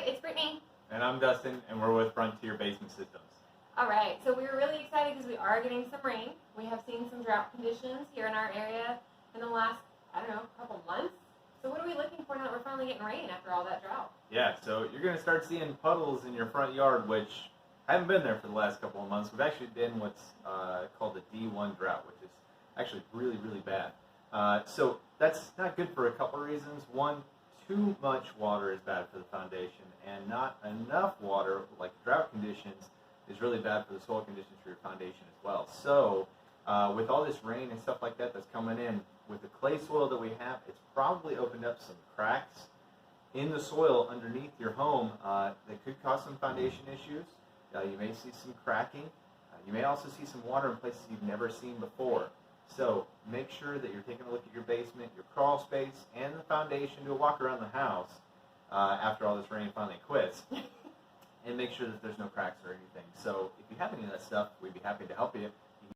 it's Brittany. And I'm Dustin, and we're with Frontier Basement Systems. All right, so we were really excited because we are getting some rain. We have seen some drought conditions here in our area in the last, couple months. So what are we looking for now that we're finally getting rain after all that drought? Yeah, so you're going to start seeing puddles in your front yard, which haven't been there for the last couple of months. We've actually been what's called a D1 drought, which is actually really, really bad. So that's not good for a couple of reasons. One, too much water is bad for the foundation, and not enough water, like drought conditions, is really bad for the soil conditions for your foundation as well. So with all this rain and stuff like that that's coming in, with the clay soil that we have, it's probably opened up some cracks in the soil underneath your home that could cause some foundation issues. You may see some cracking. You may also see some water in places you've never seen before. So make sure that you're taking a look at your basement, your crawl space, and the foundation. Do a walk around the house after all this rain finally quits. And make sure that there's no cracks or anything. So if you have any of that stuff, we'd be happy to help you.